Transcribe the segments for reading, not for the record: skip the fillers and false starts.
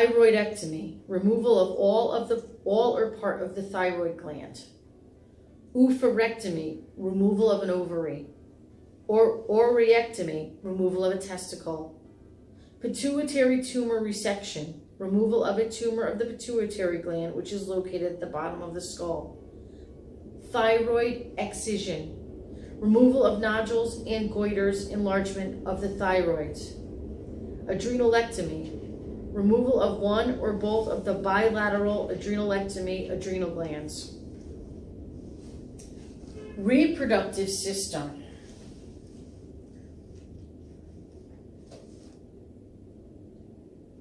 Thyroidectomy, removal of all or part of the thyroid gland. Oophorectomy, removal of an ovary. Or oreectomy, removal of a testicle. Pituitary tumor resection, removal of a tumor of the pituitary gland, which is located at the bottom of the skull. Thyroid excision, removal of nodules and goiters, enlargement of the thyroid. Adrenalectomy, removal of one or both of the bilateral adrenalectomy adrenal glands. Reproductive system.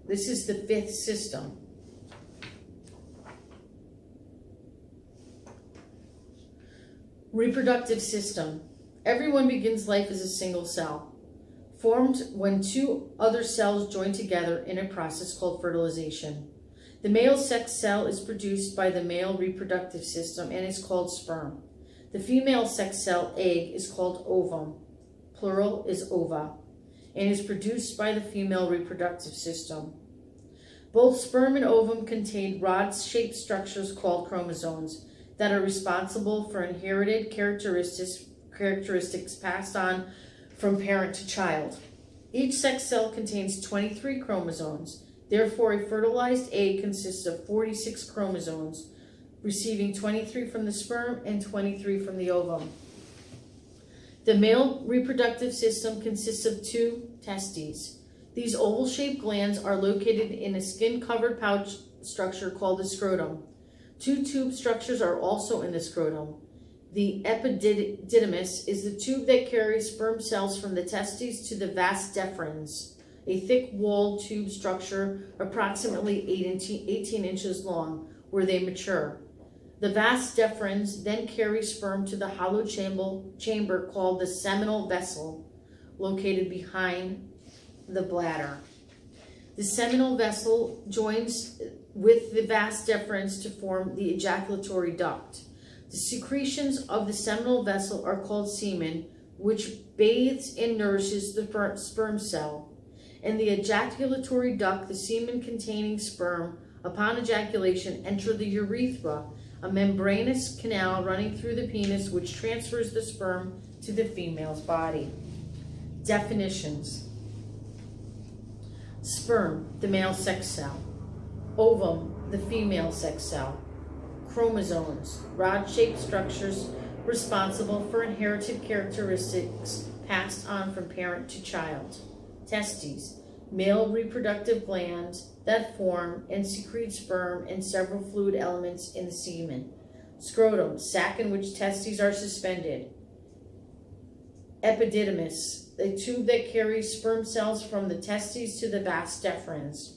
This is the fifth system. Reproductive system. Everyone begins life as a single cell, formed when two other cells join together in a process called fertilization. The male sex cell is produced by the male reproductive system and is called sperm. The female sex cell, egg, is called ovum, plural is ova, and is produced by the female reproductive system. Both sperm and ovum contain rod-shaped structures called chromosomes that are responsible for inherited characteristics passed on from parent to child. Each sex cell contains 23 chromosomes. Therefore, a fertilized egg consists of 46 chromosomes, receiving 23 from the sperm and 23 from the ovum. The male reproductive system consists of 2 testes. These oval-shaped glands are located in a skin-covered pouch structure called the scrotum. 2 tube structures are also in the scrotum. The epididymis is the tube that carries sperm cells from the testes to the vas deferens, a thick-walled tube structure approximately 18 inches long, where they mature. The vas deferens then carry sperm to the hollow chamber called the seminal vessel, located behind the bladder. The seminal vessel joins with the vas deferens to form the ejaculatory duct. The secretions of the seminal vessel are called semen, which bathes and nourishes the sperm cell. In the ejaculatory duct, the semen containing sperm, upon ejaculation, enter the urethra, a membranous canal running through the penis which transfers the sperm to the female's body. Definitions. Sperm, the male sex cell. Ovum, the female sex cell. Chromosomes, rod-shaped structures responsible for inherited characteristics passed on from parent to child. Testes, male reproductive glands that form and secrete sperm and several fluid elements in the semen. Scrotum, sac in which testes are suspended. Epididymis, a tube that carries sperm cells from the testes to the vas deferens.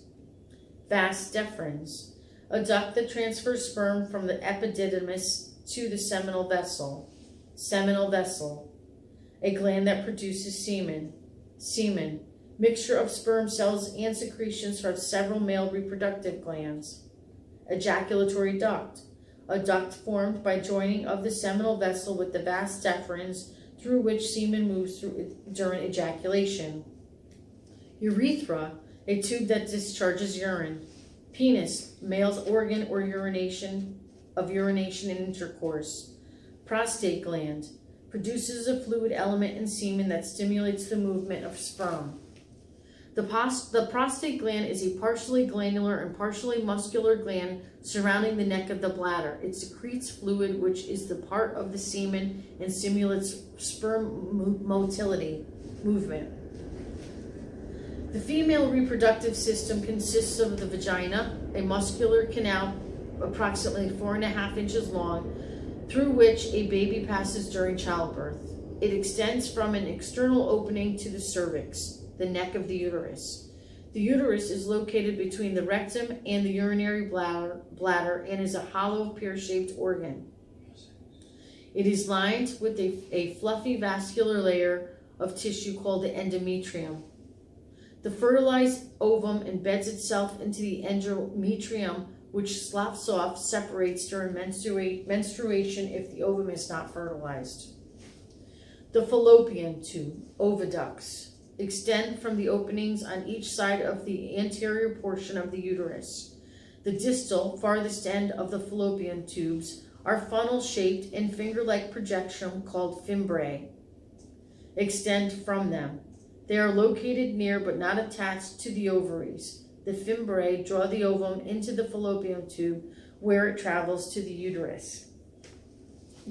Vas deferens, a duct that transfers sperm from the epididymis to the seminal vessel. Seminal vessel, a gland that produces semen. Semen, mixture of sperm cells and secretions from several male reproductive glands. Ejaculatory duct, a duct formed by joining of the seminal vessel with the vas deferens through which semen moves through during ejaculation. Urethra, a tube that discharges urine. Penis, male's organ or urination in intercourse. Prostate gland, produces a fluid element in semen that stimulates the movement of sperm. The prostate gland is a partially glandular and partially muscular gland surrounding the neck of the bladder. It secretes fluid, which is the part of the semen and stimulates sperm motility, movement. The female reproductive system consists of the vagina, a muscular canal approximately 4.5 inches long, through which a baby passes during childbirth. It extends from an external opening to the cervix, the neck of the uterus. The uterus is located between the rectum and the urinary bladder and is a hollow, pear-shaped organ. It is lined with a fluffy vascular layer of tissue called the endometrium. The fertilized ovum embeds itself into the endometrium, which sloughs off, separates during menstruation if the ovum is not fertilized. The fallopian tube, oviducts, extend from the openings on each side of the anterior portion of the uterus. The distal, farthest end of the fallopian tubes are funnel-shaped and finger-like projection called fimbriae. Extend from them. They are located near but not attached to the ovaries. The fimbriae draw the ovum into the fallopian tube where it travels to the uterus.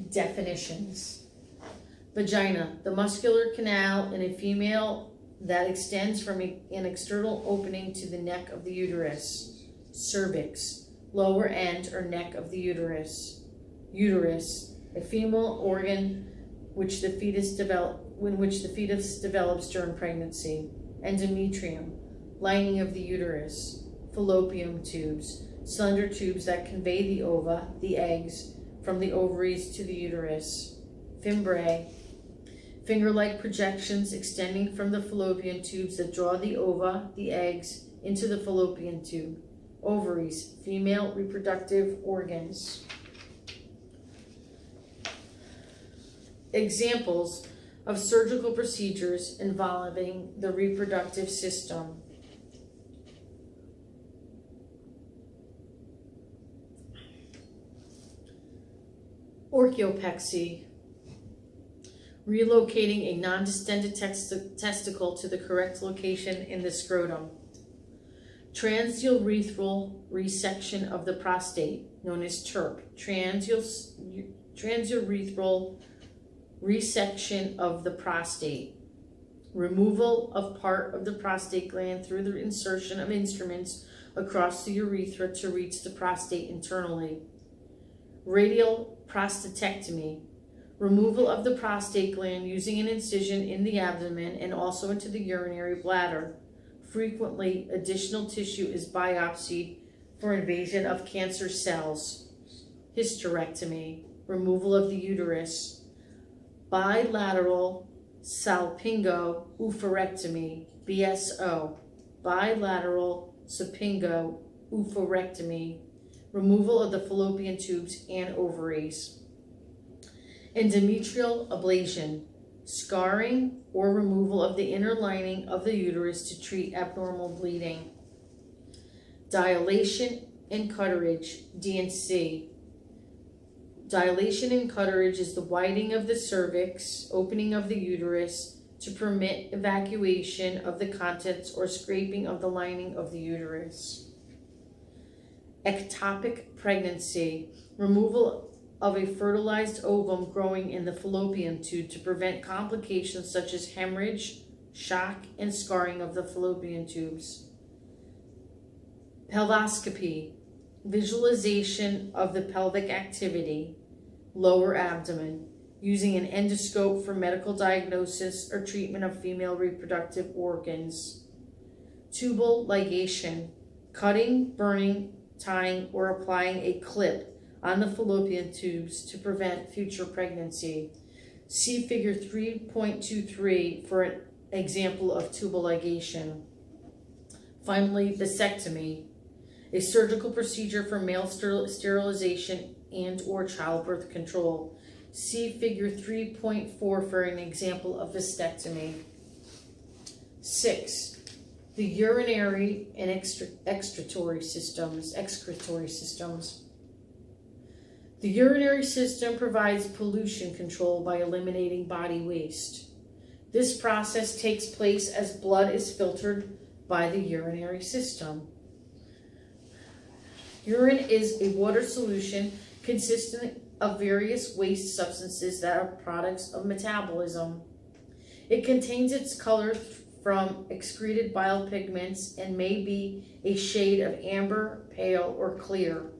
Definitions. Vagina, the muscular canal in a female that extends from an external opening to the neck of the uterus. Cervix, lower end or neck of the uterus. Uterus, a female organ in which the fetus develops during pregnancy. Endometrium, lining of the uterus. Fallopian tubes, slender tubes that convey the ova, the eggs, from the ovaries to the uterus. Fimbriae, finger-like projections extending from the fallopian tubes that draw the ova, the eggs, into the fallopian tube. Ovaries, female reproductive organs. Examples of surgical procedures involving the reproductive system. Orchiopexy, relocating a non-distended testicle to the correct location in the scrotum. Transurethral resection of the prostate, known as TURP. Transurethral resection of the prostate. Removal of part of the prostate gland through the insertion of instruments across the urethra to reach the prostate internally. Radial prostatectomy, removal of the prostate gland using an incision in the abdomen and also into the urinary bladder. Frequently, additional tissue is biopsied for invasion of cancer cells. Hysterectomy, removal of the uterus. Bilateral salpingo-oophorectomy, BSO, bilateral salpingo-oophorectomy, removal of the fallopian tubes and ovaries. Endometrial ablation, scarring or removal of the inner lining of the uterus to treat abnormal bleeding. Dilation and curettage, D&C. Dilation and curettage is the widening of the cervix, opening of the uterus to permit evacuation of the contents or scraping of the lining of the uterus. Ectopic pregnancy, removal of a fertilized ovum growing in the fallopian tube to prevent complications such as hemorrhage, shock, and scarring of the fallopian tubes. Pelvoscopy, visualization of the pelvic activity, lower abdomen, using an endoscope for medical diagnosis or treatment of female reproductive organs. Tubal ligation, cutting, burning, tying, or applying a clip on the fallopian tubes to prevent future pregnancy. See figure 3.23 for an example of tubal ligation. Finally, vasectomy, a surgical procedure for male sterilization and or childbirth control. See figure 3.4 for an example of vasectomy. 6. The urinary and excretory systems. The urinary system provides pollution control by eliminating body waste. This process takes place as blood is filtered by the urinary system. Urine is a water solution consisting of various waste substances that are products of metabolism. It contains its color from excreted bile pigments and may be a shade of amber, pale, or clear.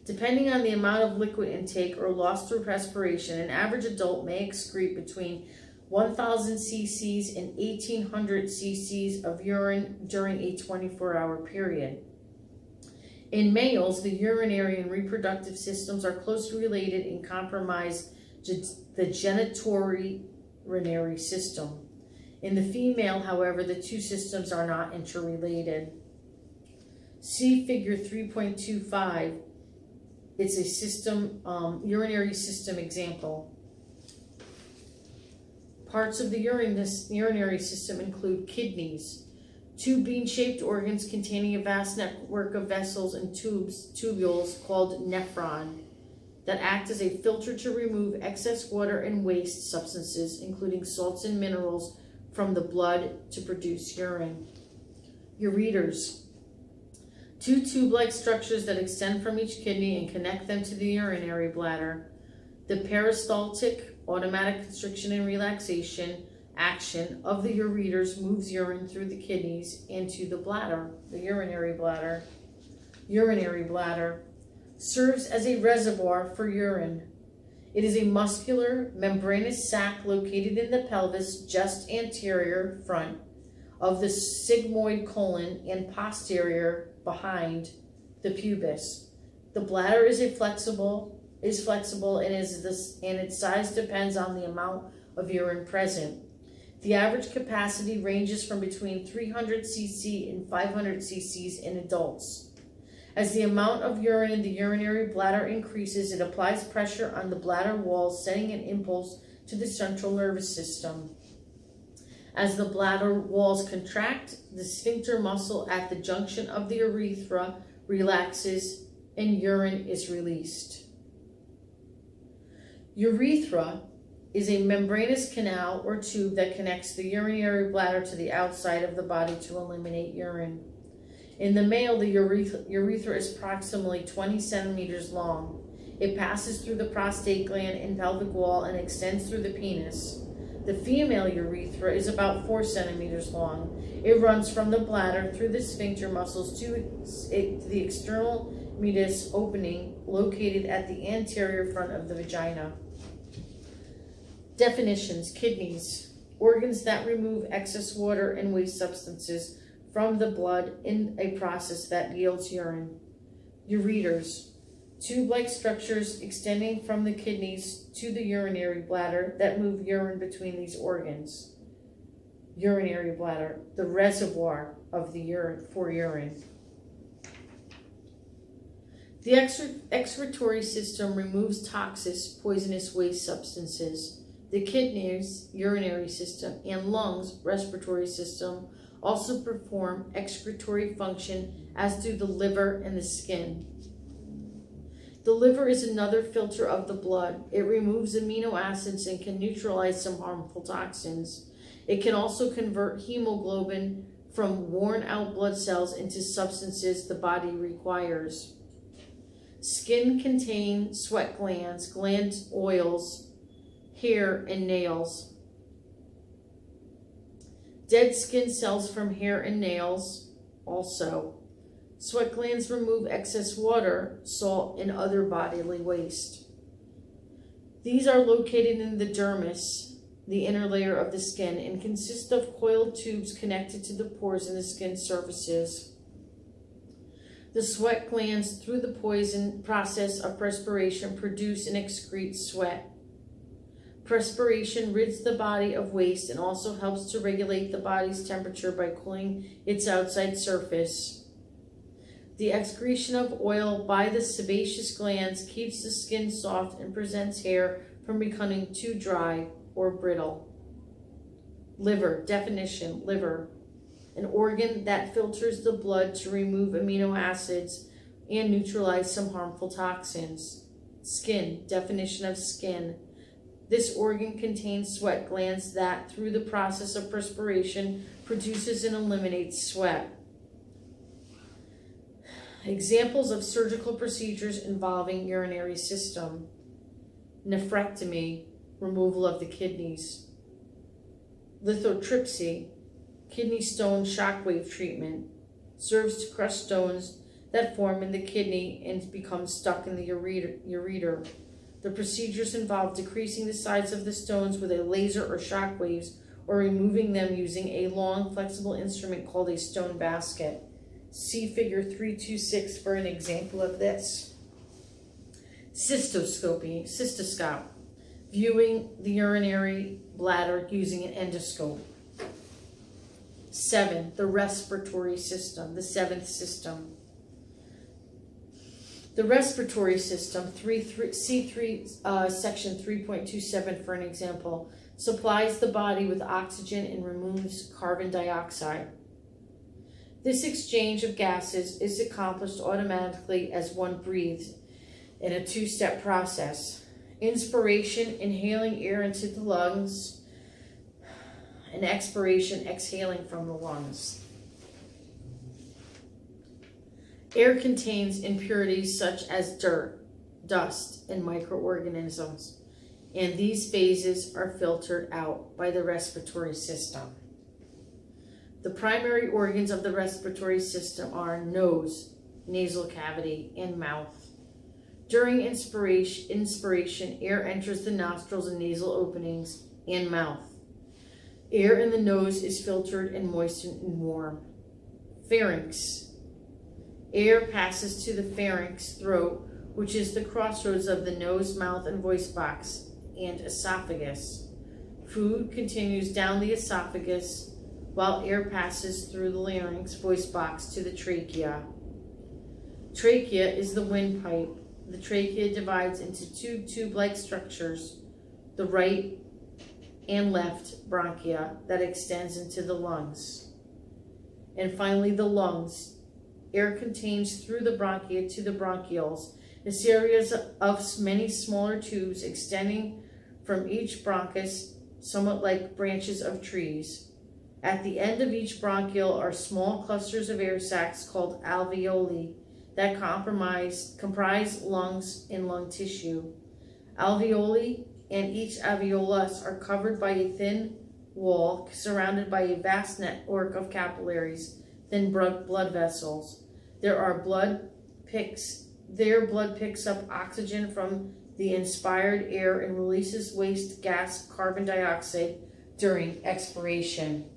Depending on the amount of liquid intake or loss through respiration, an average adult may excrete between 1,000 cc's and 1,800 cc's of urine during a 24-hour period. In males, the urinary and reproductive systems are closely related and comprise the genitourinary system. In the female, however, the two systems are not interrelated. See figure 3.25. It's a urinary system example. Parts of the urinary system include kidneys, two bean-shaped organs containing a vast network of vessels and tubules called nephron that act as a filter to remove excess water and waste substances, including salts and minerals, from the blood to produce urine. Ureters, two tube-like structures that extend from each kidney and connect them to the urinary bladder. The peristaltic, automatic constriction and relaxation action of the ureters moves urine through the kidneys into the bladder, the urinary bladder. Urinary bladder serves as a reservoir for urine. It is a muscular, membranous sac located in the pelvis just anterior front of the sigmoid colon and posterior behind the pubis. The bladder is flexible and its size depends on the amount of urine present. The average capacity ranges from between 300 cc and 500 cc's in adults. As the amount of urine in the urinary bladder increases, it applies pressure on the bladder walls, sending an impulse to the central nervous system. As the bladder walls contract, the sphincter muscle at the junction of the urethra relaxes and urine is released. Urethra is a membranous canal or tube that connects the urinary bladder to the outside of the body to eliminate urine. In the male, the urethra is approximately 20 centimeters long. It passes through the prostate gland and pelvic wall and extends through the penis. The female urethra is about 4 centimeters long. It runs from the bladder through the sphincter muscles to the external meatus opening located at the anterior front of the vagina. Definitions: kidneys, organs that remove excess water and waste substances from the blood in a process that yields urine. Ureters, tube-like structures extending from the kidneys to the urinary bladder that move urine between these organs. Urinary bladder, the reservoir of the urine for urine. The excretory system removes toxic, poisonous waste substances. The kidneys, urinary system, and lungs, respiratory system, also perform excretory function, as do the liver and the skin. The liver is another filter of the blood. It removes amino acids and can neutralize some harmful toxins. It can also convert hemoglobin from worn-out blood cells into substances the body requires. Skin contains sweat glands, gland oils, hair, and nails. Dead skin cells from hair and nails also. Sweat glands remove excess water, salt, and other bodily waste. These are located in the dermis, the inner layer of the skin, and consist of coiled tubes connected to the pores in the skin surfaces. The sweat glands, through the poison process of perspiration, produce and excrete sweat. Perspiration rids the body of waste and also helps to regulate the body's temperature by cooling its outside surface. The excretion of oil by the sebaceous glands keeps the skin soft and prevents hair from becoming too dry or brittle. Liver, definition: liver, an organ that filters the blood to remove amino acids and neutralize some harmful toxins. Skin, definition of skin: this organ contains sweat glands that, through the process of perspiration, produces and eliminates sweat. Examples of surgical procedures involving urinary system: nephrectomy, removal of the kidneys; lithotripsy, kidney stone shockwave treatment, serves to crush stones that form in the kidney and become stuck in the ureter. The procedures involve decreasing the size of the stones with a laser or shock waves, or removing them using a long, flexible instrument called a stone basket. See figure 326 for an example of this. Cystoscope, viewing the urinary bladder using an endoscope. 7, the respiratory system, the seventh system. The respiratory system, section 3.27 for an example. supplies the body with oxygen and removes carbon dioxide. This exchange of gases is accomplished automatically as one breathes in a two-step process. Inspiration, inhaling air into the lungs, and expiration, exhaling from the lungs. Air contains impurities such as dirt, dust, and microorganisms, and these phases are filtered out by the respiratory system. The primary organs of the respiratory system are nose, nasal cavity, and mouth. During inspiration, air enters the nostrils and nasal openings and mouth. Air in the nose is filtered and moistened and warm. Pharynx. Air passes to the pharynx, throat, which is the crossroads of the nose, mouth, and voice box, and esophagus. Food continues down the esophagus, while air passes through the larynx, voice box, to the trachea. Trachea is the windpipe. The trachea divides into two tube-like structures, the right and left bronchia that extends into the lungs. And finally, the lungs. Air contains through the bronchia to the bronchioles, a series of many smaller tubes extending from each bronchus, somewhat like branches of trees. At the end of each bronchiole are small clusters of air sacs called alveoli that comprise lungs and lung tissue. Alveoli and each alveolus are covered by a thin wall surrounded by a vast network of capillaries, thin blood vessels. Their blood picks up oxygen from the inspired air and releases waste gas, carbon dioxide, during expiration.